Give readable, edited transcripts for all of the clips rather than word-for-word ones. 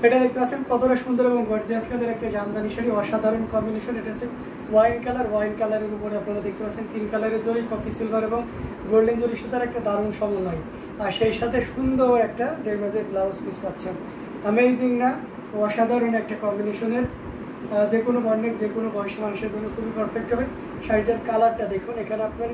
এটা দেখতে পাচ্ছেন কতটা সুন্দর এবং গর্জিয়াস কাজের একটা জামদানি শাড়ি, অসাধারণ কম্বিনেশন। এটা হচ্ছে ওয়াইন কালারের উপরে আপনারা দেখতে পাচ্ছেন 3 কালারের জরি, কপি সিলভার এবং গোল্ডেন জরি সুতার একটা দারুণ সমন্বয়, আর সেই সাথে সুন্দর একটা 1.5 গজের ব্লাউজ পিস পাচ্ছেন। অ্যামেজিং না? অসাধারণ একটা কম্বিনেশনের, যে কোনো বর্ণের যে কোনো বয়সী মানুষের জন্য খুবই পারফেক্ট হবে। শাড়িটার কালারটা দেখুন, এখানে আপনার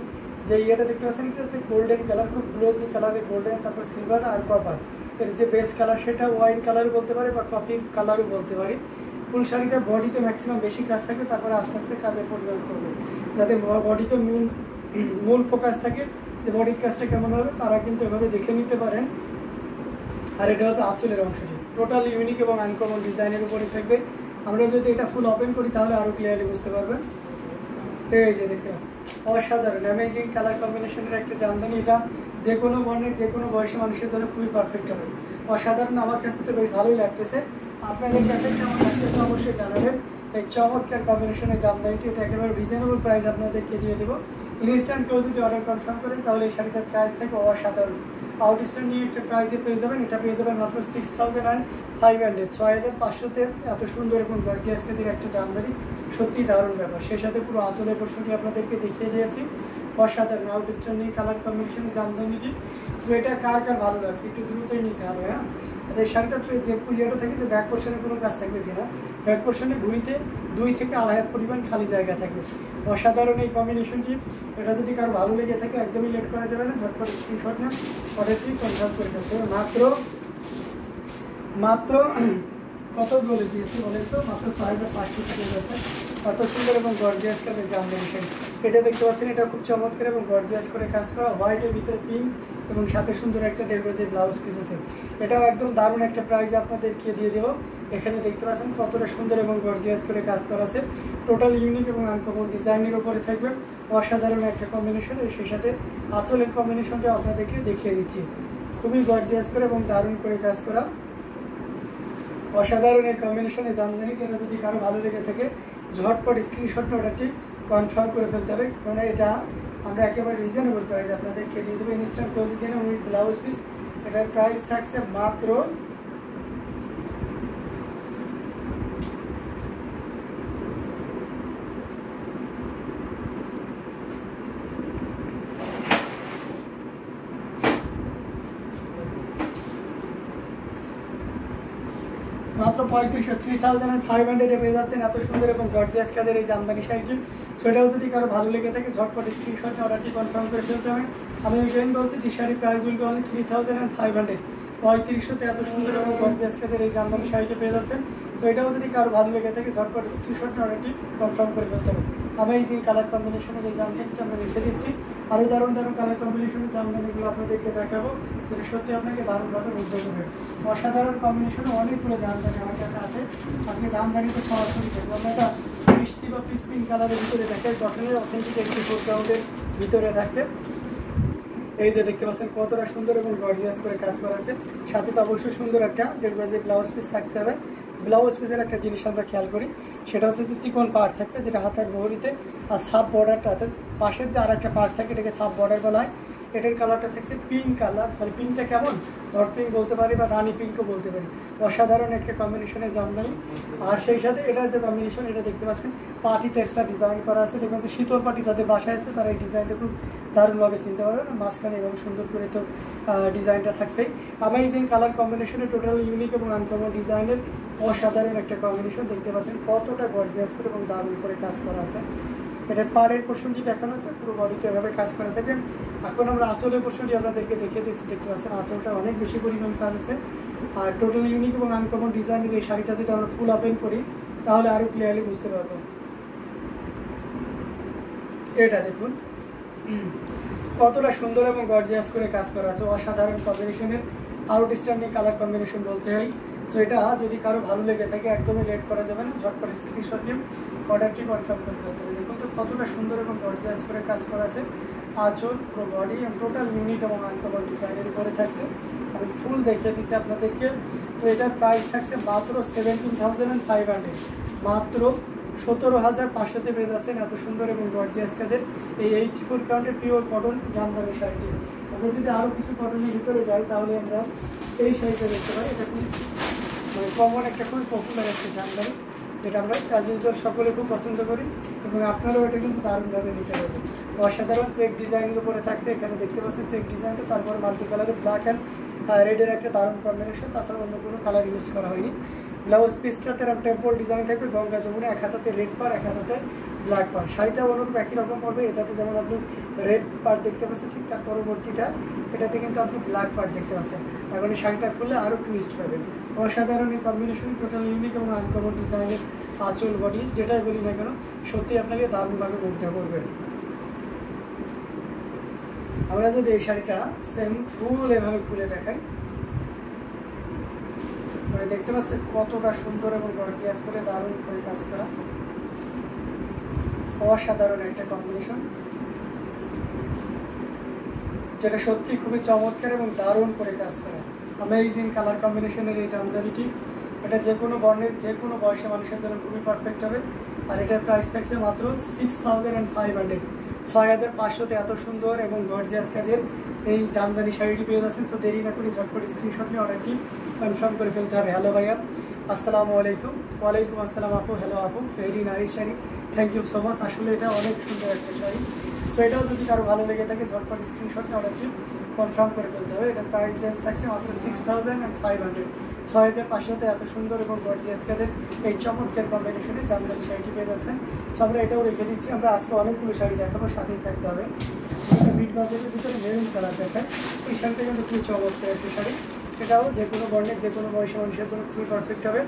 যে ইয়েটা দেখতে পাচ্ছেন এটা হচ্ছে গোল্ডেন কালার, খুব গ্লোজি কালারের গোল্ডেন, তারপর সিলভার আর কপার। এর যে বেস কালার সেটা ওয়াইন কালারও বলতে পারি বা কফি কালারও বলতে পারি। ফুল শাড়িটা বডিতে ম্যাক্সিমাম বেশি কাজ থাকবে, তারপরে আস্তে আস্তে কাজের পরিমাণ করবে, যাতে বডিতে মূল ফোকাস থাকে যে বডির কাজটা কেমন হবে, তারা কিন্তু এভাবে দেখে নিতে পারেন। আর এটা হচ্ছে আঁচলের অংশটি, টোটাল ইউনিক এবং আনকমন ডিজাইনের উপরে থাকবে। আমরা যদি এটা ফুল ওপেন করি তাহলে আরও ক্লিয়ারলি বুঝতে পারবেন। এই যে দেখতে পাচ্ছেন অসাধারণ অ্যামেজিং কালার কম্বিনেশনের একটা জামদানি। এটা যে কোনো বর্ণের যে কোনো বয়সী মানুষের জন্য খুবই পারফেক্ট হবে। অসাধারণ, আমার কাছে তো বেশ ভালোই লাগতেছে। আপনাদের কাছে কেমন লাগতেছে অবশ্যই জানাবেন। এই চমৎকার কম্বিনেশনের জামদানিটি, এটা একেবারে রিজনেবল প্রাইস আপনাদেরকে দিয়ে দেবো। ইনস্ট্যান্ট কেউ যদি অর্ডার কনফার্ম করেন তাহলে এই শাড়িটার প্রাইস থাকবে অসাধারণ। আউটস্ট্যান্ড নিয়ে একটা প্রাইসে পেয়ে যাবেন, এটা পেয়ে যাবেন মাত্র 6500, 6500-তে এত সুন্দর এবং গর্জিয়াস কাজের একটা জামদানি, সত্যি দারুণ ব্যাপার। সেই সাথে পুরো আঁচলের পোর্শনটি আপনাদেরকে দেখিয়ে দিয়েছি, অসাধারণ আউটস্ট্যান্ডিং কালার কম্বিনেশনের জামদানিটি। সো এটা কার কার ভালো লাগছে একটু দ্রুতই নিতে হবে। হ্যাঁ, আচ্ছা, এই শাড়িটার যে ইয়েটা থাকে যে ব্যাক পোর্শনে কোনো কাজ থাকবে কিনা, ব্যাক পোর্শনে ঘুরিতে 2 থেকে 2.5 হাত পরিমাণ খালি জায়গা থাকবে। অসাধারণ এই কম্বিনেশনটি, এটা যদি কারো ভালো লেগে থাকে একদমই লেট করা যাবে না, ঝটপট স্ক্রিনশট নেন, অর্ডারটি কনফার্ম করে ফেলতে হবে। মাত্র কত বলে দিয়েছি বলেন তো, মাত্র 6500 টাকা যাচ্ছে। এত সুন্দর এবং গর্জিয়াস কাজের জামদানি শাড়ি। এটা দেখতে পাচ্ছেন, এটা খুব চমৎকার এবং গর্জিয়াস করে কাজ করা, হোয়াইটের ভিতরে পিঙ্ক এবং সাথে সুন্দর একটা 1.5 গজের ব্লাউজ পিস আছে। এটাও একদম দারুণ একটা প্রাইস আপনাদেরকে দিয়ে দেবো। এখানে দেখতে পাচ্ছেন কতটা সুন্দর এবং গর্জিয়াস করে কাজ করা আছে, টোটাল ইউনিক এবং আনকমন ডিজাইনের উপরে থাকবে, অসাধারণ একটা কম্বিনেশন। সেই সাথে আঁচলের কম্বিনেশনটা আপনাদেরকে দেখিয়ে দিচ্ছি, খুবই গর্জিয়াস করে এবং দারুণ করে কাজ করা, অসাধারণ এই কম্বিনেশনে জামদানিটি। এটা যদি কারো ভালো লেগে থাকে ঝটপট স্ক্রিনশট অর্ডারটি কনফার্ম করে ফেলতে হবে, কারণ এটা আমরা একেবারে রিজনেবল প্রাইস আপনাদেরকে দিয়ে দেবো। ইনস্ট্যান্ট ক্লোজ দিন উইথ ব্লাউজ পিস, এটার প্রাইস থাকছে মাত্র মাত্র 3500 পেয়ে যাচ্ছেন এত সুন্দর এবং গর্জিয়াস কাজের এই জামদানি শাড়িটি। সেটাও যদি কারো ভালো লেগে থাকে ঝটপট স্ক্রিনশট অর্ডারটি কনফার্ম করে ফেলতে হবে। আমি এগেইন বলছি, the sari price will be only 3500। 3500-তে এত সুন্দর এবং গর্জিয়াস কাজের এই জামদানি শাড়িটি পেয়ে যাচ্ছেন। সো এটাও যদি কারো ভালো লেগে থাকে ঝটপট স্ক্রিনশট অর্ডারটি কনফার্ম করে ফেলতে হবে। অ্যামেজিং কালার কম্বিনেশনের এই জামদানিটি আমরা রেখে দিচ্ছি। আরও দারুণ কালার কম্বিনেশনের জামদানিগুলো আপনাদেরকে দেখাবো, যেটা সত্যি আপনাকে দারুণভাবে মুগ্ধ করবে। অসাধারণ কম্বিনেশনে অনেকগুলো জামদানি আমার কাছে আছে। আজকে জামদানি তো সরাসরি দেখবো আমরা, এটা মিষ্টি বা পিঙ্ক কালারের ভিতরে দেখে গঠনের অথেন্টিক একটি ফোরগ্রাউন্ডের ভিতরে থাকছে। এই যে দেখতে পাচ্ছেন কতটা সুন্দর এবং গর্জিয়াস করে কাজ করা আছে। সাথে তো অবশ্যই সুন্দর একটা 1.5 গজের ব্লাউজ পিস থাকতে হবে। ব্লাউজ পিসের একটা জিনিস আমরা খেয়াল করি, সেটা হচ্ছে যে চিকন পার্ট থাকবে, যেটা হাতের বহরিতে, আর সাব বর্ডারটা হাতের পাশের যে আর একটা পার্ট থাকে এটাকে সাব বর্ডার বলা হয়। এটার কালারটা থাকছে পিঙ্ক কালার, মানে পিঙ্কটা কেমন হট পিঙ্ক বলতে পারি বা রানি পিঙ্কও বলতে পারি। অসাধারণ একটা কম্বিনেশনের জামদানি। আর সেই সাথে এটার যে কম্বিনেশন, এটা দেখতে পাচ্ছেন পাটি তেরসা ডিজাইন করা আছে। দেখবেন যে শীতল পাটি যাদের বাসায় আছে তারা এই ডিজাইনটা খুব দারুণভাবে চিনতে পারবেন। মাঝখানে এবং সুন্দর করে তো ডিজাইনটা থাকছেই। অ্যামেজিং কালার কম্বিনেশনে টোটাল ইউনিক এবং আনকমন ডিজাইনের অসাধারণ একটা কম্বিনেশন। দেখতে পাচ্ছেন কতটা গর্জিয়াস করে এবং দারুণ করে কাজ করা আছে। এটার পাড়ের পোর্শনটি দেখানো আছে, পুরো বডিতে এভাবে কাজ করা থাকে। এখন আমরা আসলের পোর্শনটি আপনাদেরকে দেখিয়ে দিচ্ছি। দেখতে পাচ্ছেন আসলটা অনেক বেশি পরিমাণ কাজ আছে। আর টোটাল ইউনিক এবং আনকমন ডিজাইনের এই শাড়িটা যদি আমরা ফুল ওপেন করি তাহলে আরও ক্লিয়ারলি বুঝতে পারবো। এটা দেখুন কতটা সুন্দর এবং গর্জিয়াস করে কাজ করা আছে, অসাধারণ কম্বিনেশনের আউটস্ট্যান্ডিং কালার কম্বিনেশন বলতে হয়। সো এটা যদি কারো ভালো লেগে থাকে একদমই লেট করা যাবে না, ঝটপট স্ক্রিনশট নিয়ে অর্ডারটি কনফার্ম করে ফেলতে হবে। দেখুন তো কতটা সুন্দর এবং গর্জিয়াস করে কাজ করা আছে। আঁচল, পুরো বডি এবং টোটাল ইউনিক এবং আনকমন ডিজাইনের উপরে থাকছে। আমি ফুল দেখিয়ে দিচ্ছি আপনাদেরকে। তো এটার প্রাইস থাকছে মাত্র 17,500, মাত্র 17,500-তে পেয়ে যাচ্ছেন এত সুন্দর এবং গর্জিয়াস কাজের এই 84 কাউন্টের পিওর কটন জামদানি শাড়িটি। আমরা যদি আরও কিছু কটনের ভিতরে যাই তাহলে আমরা এই শাড়িটা দেখতে পাই। এটা খুব মানে কমন একটা খুবই পপুলার একটা জামদানি, যেটা আমরা কাজের সকলে খুব পছন্দ করি এবং আপনারাও এটা কিন্তু দারুণভাবে নিতে পারবেন। অসাধারণ চেক ডিজাইনের উপরে থাকছে, এখানে দেখতে পাচ্ছেন চেক ডিজাইনটা, তারপরে মাল্টি কালারের ব্ল্যাক অ্যান্ড রেডের একটা দারুণ কম্বিনেশন, তাছাড়া অন্য কোনো কালার ইউজ করা হয়নি। ব্লাউজ পিসটাতে টেম্পল ডিজাইন থাকবে, গঙ্গা যমুনা, এক হাতাতে রেড পার, এক হাতাতে ব্ল্যাক পার। শাড়িটা অনুরূপ একই রকম পড়বে, এটাতে যেমন আপনি রেড পার্ট দেখতে পাচ্ছেন, ঠিক তার পরবর্তীটা এটাতে কিন্তু আপনি ব্ল্যাক পার্ট দেখতে পাচ্ছেন। এখন এই শাড়িটা খুললে আরও টুইস্ট পাবেন। অসাধারণ এই কম্বিনেশন, টোটাল ইউনিক এবং আনকমন ডিজাইনের আঁচল বডি, যেটাই বলি না কেন সত্যি আপনাকে দারুণভাবে মুগ্ধ করবে। আমরা যদি এই শাড়িটা সেম ফুল এভাবে খুলে দেখাই, মানে দেখতে পাচ্ছেন কতটা সুন্দর এবং গর্জিয়াস করে দারুণ করে কাজ করা, অসাধারণ একটা কম্বিনেশন, যেটা সত্যি খুবই চমৎকার এবং দারুণ করে কাজ করা। অ্যামেজিং কালার কম্বিনেশনের এই জামদানিটি, এটা যে কোনো বর্ণের যে কোনো বয়সের মানুষের জন্য খুবই পারফেক্ট হবে। আর এটার প্রাইস থাকছে মাত্র 6500, 6500-তে এত সুন্দর এবং গর্জিয়াস কাজের এই জামদানি শাড়িটি পেয়ে যাচ্ছেন। সো দেরি না করে ঝটপট স্ক্রিনশট নিয়ে অর্ডারটি কনফার্ম করে ফেলতে হবে। হ্যালো ভাইয়া, আসসালামু আলাইকুম। ওয়ালাইকুম আসসালাম আপু। হ্যালো আপু, very nice sari, thank you so much. আসলে এটা অনেক সুন্দর একটা শাড়ি। সো এটাও যদি কারো ভালো লেগে থাকে ঝটপট স্ক্রিনশট নিয়ে অর্ডারটি কনফার্ম করে ফেলতে হবে। এটার প্রাইস রেঞ্জ থাকছে মাত্র 6500, 6500-তে এত সুন্দর এবং গর্জিয়াস কাজের এই চমৎকার কম্বিনেশনে জামদানি শাড়িটি পেয়ে যাচ্ছেন। সো আমরা এটাও রেখে দিচ্ছি। আমরা আজকে অনেকগুলো শাড়ি দেখাবো, সাথেই থাকতে হবে। একটা বিট বাজেটের ভিতরে মেরুন কালার দেখায়, এই শাড়িটা কিন্তু খুবই চমৎকার একটা শাড়ি, এটাও যে কোনো বর্ণের যে কোনো বয়সী মানুষের জন্য খুবই পারফেক্ট হবে।